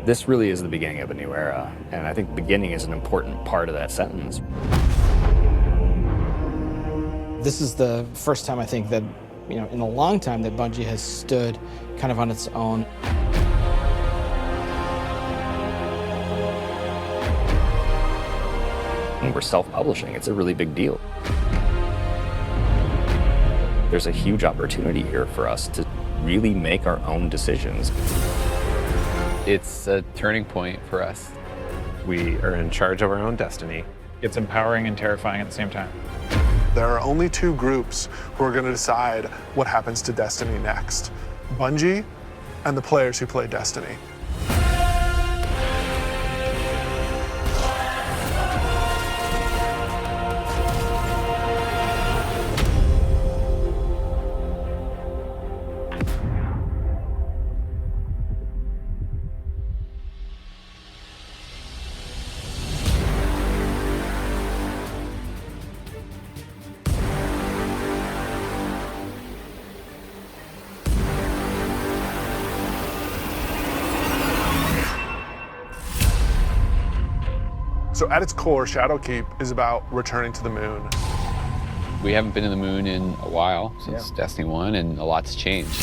This really is the beginning of a new era, and I think beginning is an important part of that sentence. This is the first time I think that, in a long time that Bungie has stood kind of on its own. And we're self-publishing. It's a really big deal. There's a huge opportunity here for us to really make our own decisions. It's a turning point for us. We are in charge of our own destiny. It's empowering and terrifying at the same time. There are only two groups who are going to decide what happens to Destiny next: Bungie and the players who play Destiny. So at its core, Shadowkeep is about returning to the moon. We haven't been in the moon in a while, since Destiny 1, and a lot's changed.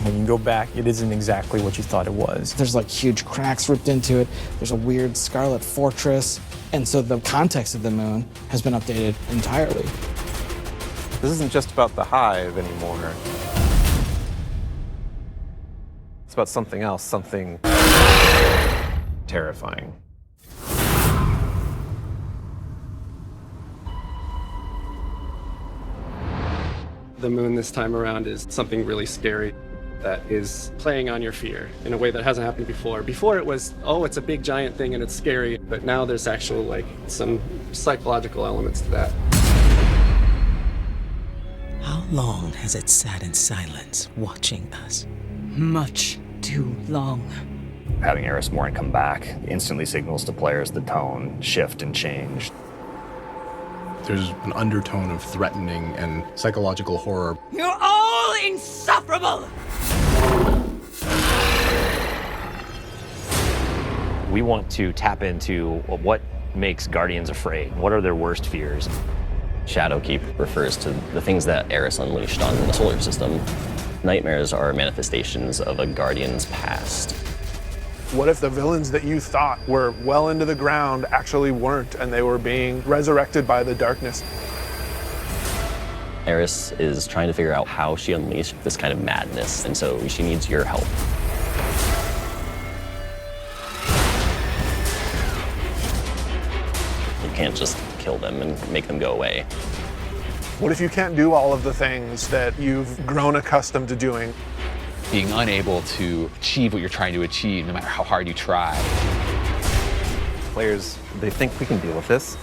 When you go back, it isn't exactly what you thought it was. There's like huge cracks ripped into it. There's a weird scarlet fortress. And so the context of the moon has been updated entirely. This isn't just about the hive anymore. It's about something else, something terrifying. The moon this time around is something really scary that is playing on your fear in a way that hasn't happened before. Before it was, oh, it's a big giant thing and it's scary, but now there's actual some psychological elements to that. How long has it sat in silence, watching us? Much too long. Having Eris Morn come back instantly signals to players the tone shift and change. There's an undertone of threatening and psychological horror. You're all insufferable! We want to tap into what makes Guardians afraid. What are their worst fears? Shadowkeep refers to the things that Eris unleashed on the solar system. Nightmares are manifestations of a Guardian's past. What if the villains that you thought were well into the ground actually weren't, and they were being resurrected by the darkness? Eris is trying to figure out how she unleashed this kind of madness, and so she needs your help. You can't just kill them and make them go away. What if you can't do all of the things that you've grown accustomed to doing? Being unable to achieve what you're trying to achieve, no matter how hard you try. Players, they think we can deal with this.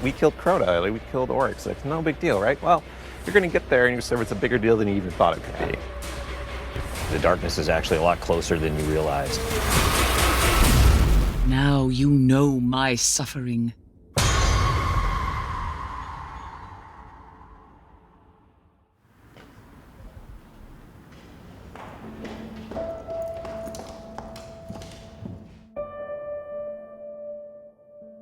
We killed Crota, we killed Oryx, no big deal, right? Well, you're gonna get there and you discover it's a bigger deal than you even thought it could be. The darkness is actually a lot closer than you realized. Now you know my suffering.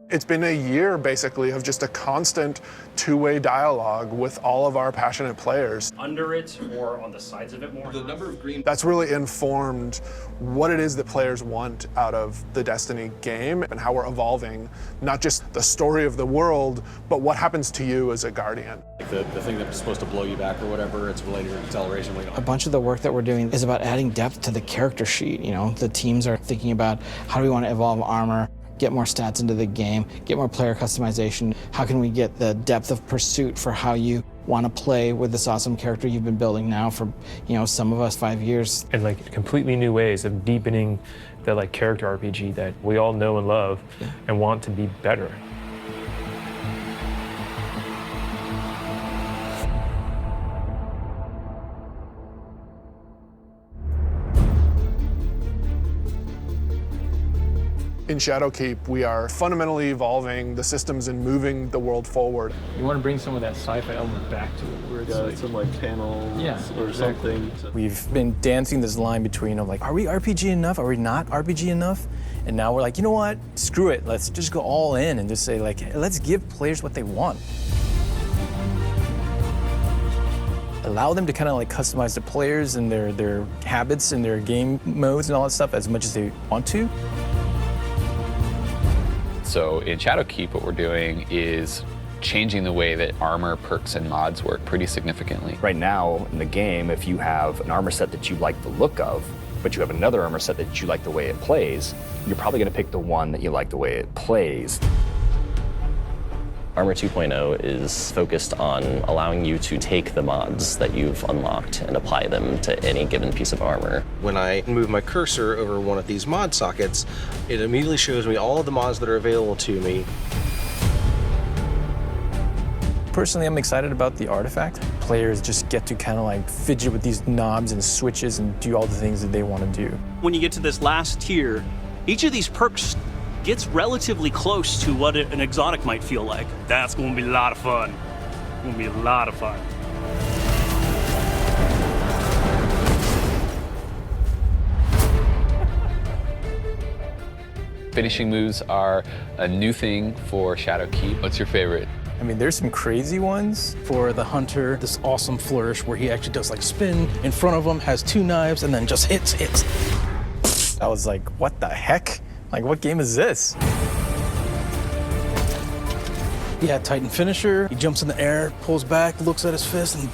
It's been a year, basically, of just a constant two-way dialogue with all of our passionate players. Under it or on the sides of it more? The number of green... That's really informed what it is that players want out of the Destiny game and how we're evolving, not just the story of the world, but what happens to you as a Guardian. Like the thing that's supposed to blow you back or whatever, it's related to acceleration. A bunch of the work that we're doing is about adding depth to the character sheet. The teams are thinking about how do we want to evolve armor, get more stats into the game, get more player customization. How can we get the depth of pursuit for how you want to play with this awesome character you've been building now for, some of us 5 years. And completely new ways of deepening the character RPG that we all know and love and want to be better. In in Shadowkeep, we are fundamentally evolving the systems and moving the world forward. You want to bring some of that sci-fi element back to it, where it's some like panels or exactly. something. We've been dancing this line between like, are we RPG enough? Are we not RPG enough? And now we're like, you know what? Screw it. Let's just go all in and just say like, hey, let's give players what they want. Allow them to kind of like customize the players and their habits and their game modes and all that stuff as much as they want to. So in Shadowkeep, what we're doing is changing the way that armor, perks, and mods work pretty significantly. Right now in the game, if you have an armor set that you like the look of, but you have another armor set that you like the way it plays, you're probably going to pick the one that you like the way it plays. Armor 2.0 is focused on allowing you to take the mods that you've unlocked and apply them to any given piece of armor. When I move my cursor over one of these mod sockets, it immediately shows me all of the mods that are available to me. Personally, I'm excited about the artifact. Players just get to kind of like fidget with these knobs and switches and do all the things that they want to do. When you get to this last tier, each of these perks gets relatively close to what an exotic might feel like. That's going to be a lot of fun. It's going to be a lot of fun. Finishing moves are a new thing for Shadowkeep. What's your favorite? I mean, there's some crazy ones. For the hunter, this awesome flourish where he actually does like spin in front of him, has two knives, and then just hits. I was like, what the heck? Like, what game is this? Yeah, Titan finisher. He jumps in the air, pulls back, looks at his fist, and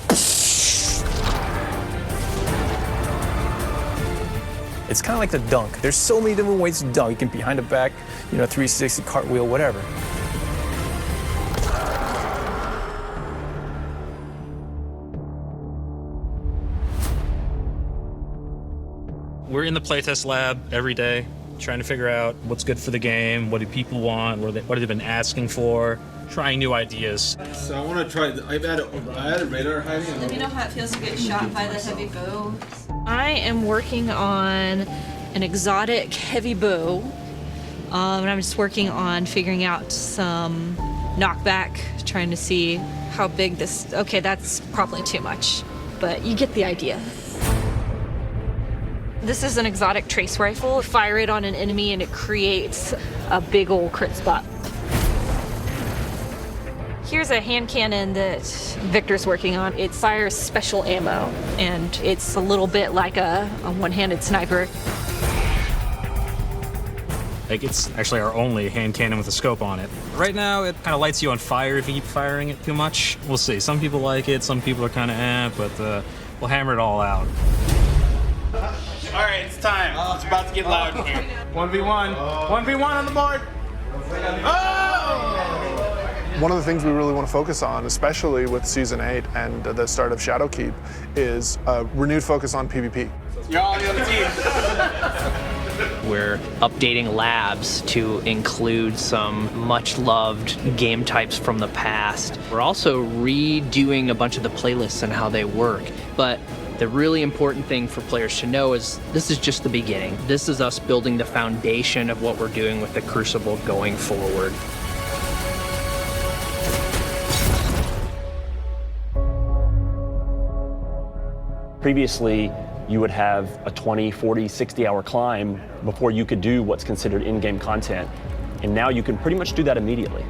it's kind of like the dunk. There's so many different ways to dunk. You can behind the back, 360, cartwheel, whatever. We're in the playtest lab every day, trying to figure out what's good for the game, what do people want, what have they been asking for, trying new ideas. So I want to try, I added radar hiding. Let me know how it feels to get shot by the heavy bow. I am working on an exotic heavy bow, and I'm just working on figuring out some knockback, trying to see how big this, okay, that's probably too much, but you get the idea. This is an exotic trace rifle. Fire it on an enemy and it creates a big old crit spot. Here's a hand cannon that Victor's working on. It fires special ammo, and it's a little bit like a one-handed sniper. Like, it's actually our only hand cannon with a scope on it. Right now, it kind of lights you on fire if you keep firing it too much. We'll see. Some people like it, some people are kind of but we'll hammer it all out. All right, it's time. It's about to get loud in here. 1v1. 1v1 on the board. Oh! One of the things we really want to focus on, especially with Season 8 and the start of Shadowkeep, is a renewed focus on PvP. You're all on the other team. We're updating labs to include some much-loved game types from the past. We're also redoing a bunch of the playlists and how they work. But the really important thing for players to know is this is just the beginning. This is us building the foundation of what we're doing with the Crucible going forward. Previously, you would have a 20, 40, 60-hour climb before you could do what's considered in-game content. And now you can pretty much do that immediately.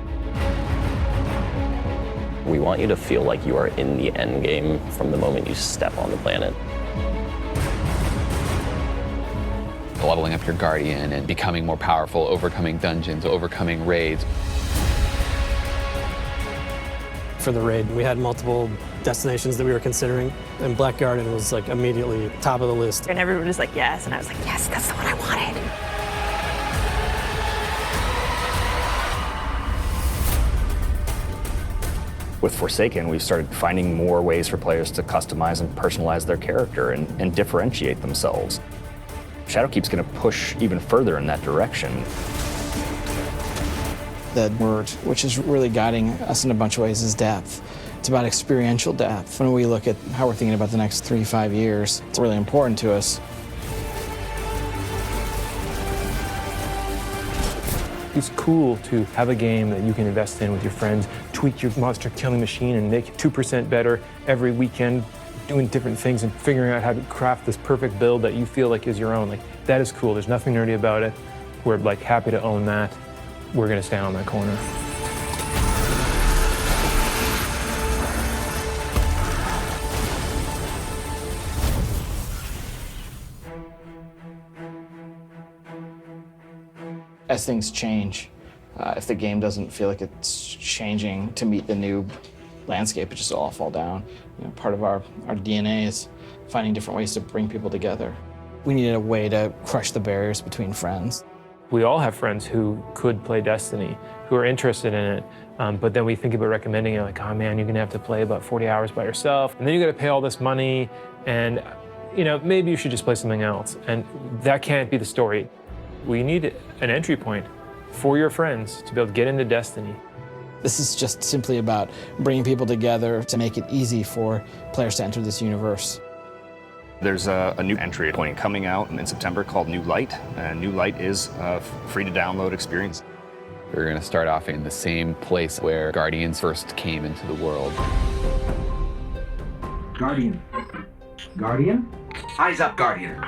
We want you to feel like you are in the end game from the moment you step on the planet. Leveling up your Guardian and becoming more powerful, overcoming dungeons, overcoming raids. For the raid, we had multiple destinations that we were considering, and Black Garden was like immediately top of the list. And everyone was like, yes, and I was like, yes, that's the one I wanted. With Forsaken, we've started finding more ways for players to customize and personalize their character and differentiate themselves. Shadowkeep's going to push even further in that direction. The word, which is really guiding us in a bunch of ways, is depth. It's about experiential depth. When we look at how we're thinking about the next 3-5 years, it's really important to us. It's cool to have a game that you can invest in with your friends, tweak your monster killing machine and make it 2% better every weekend, doing different things and figuring out how to craft this perfect build that you feel like is your own. Like, that is cool. There's nothing nerdy about it. We're like happy to own that. We're gonna stand on that corner. As things change, if the game doesn't feel like it's changing to meet the new landscape, it just all fall down. You know, part of our DNA is finding different ways to bring people together. We needed a way to crush the barriers between friends. We all have friends who could play Destiny, who are interested in it, but then we think about recommending it like, oh man, you're gonna have to play about 40 hours by yourself, and then you gotta pay all this money, and you know, maybe you should just play something else. And that can't be the story. We need an entry point for your friends to be able to get into Destiny. This is just simply about bringing people together to make it easy for players to enter this universe. There's a new entry point coming out in September called New Light, and New Light is a free-to-download experience. We're going to start off in the same place where Guardians first came into the world. Guardian. Guardian? Eyes up, Guardian.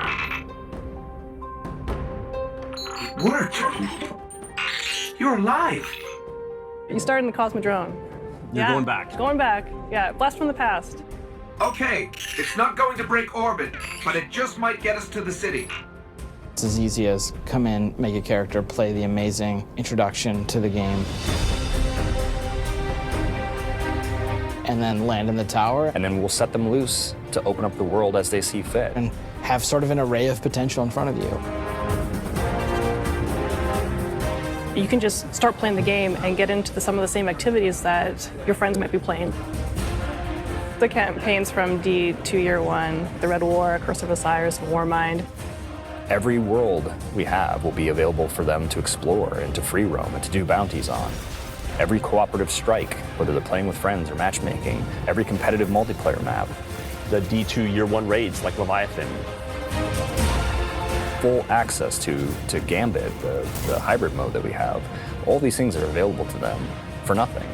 It worked. You're alive. You started in the Cosmodrome. You're going back. Going back. Yeah, blast from the past. Okay, it's not going to break orbit, but it just might get us to the city. It's as easy as come in, make a character, play the amazing introduction to the game, and then land in the tower. And then we'll set them loose to open up the world as they see fit. And have sort of an array of potential in front of you. You can just start playing the game and get into some of the same activities that your friends might be playing. The campaigns from D to Year One, the Red War, Curse of Osiris, Warmind. Every world we have will be available for them to explore and to free roam and to do bounties on. Every cooperative strike, whether they're playing with friends or matchmaking, every competitive multiplayer map. The D2 Year 1 raids like Leviathan. Full access to Gambit, the hybrid mode that we have. All these things are available to them for nothing.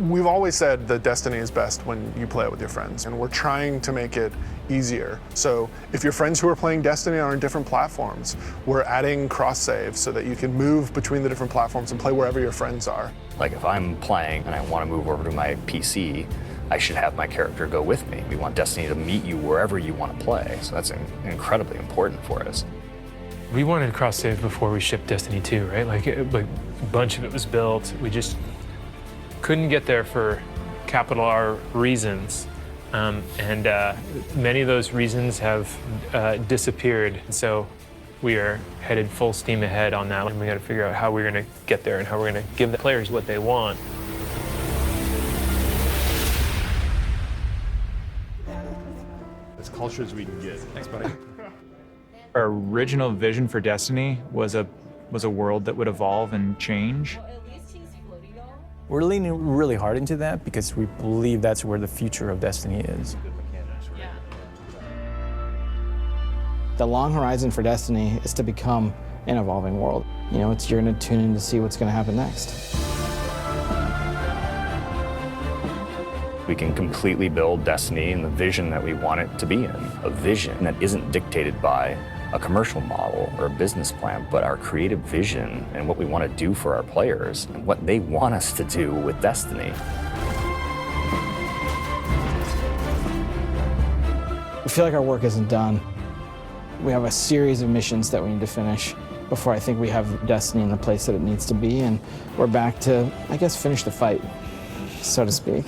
We've always said that Destiny is best when you play it with your friends, and we're trying to make it easier. So if your friends who are playing Destiny are on different platforms, we're adding cross-saves so that you can move between the different platforms and play wherever your friends are. Like if I'm playing and I want to move over to my PC, I should have my character go with me. We want Destiny to meet you wherever you want to play, so that's incredibly important for us. We wanted cross-save before we shipped Destiny 2, right? Like a bunch of it was built. We just couldn't get there for capital R reasons. And many of those reasons have disappeared. So we are headed full steam ahead on that. And we got to figure out how we're going to get there and how we're going to give the players what they want. As culture as we can get. Thanks, buddy. Our original vision for Destiny was a world that would evolve and change. We're leaning really hard into that because we believe that's where the future of Destiny is. The long horizon for Destiny is to become an evolving world. You know, you're going to tune in to see what's going to happen next. We can completely build Destiny in the vision that we want it to be in. A vision that isn't dictated by a commercial model or a business plan, but our creative vision and what we want to do for our players and what they want us to do with Destiny. I feel like our work isn't done. We have a series of missions that we need to finish before I think we have Destiny in the place that it needs to be, and we're back to, I guess, finish the fight, so to speak.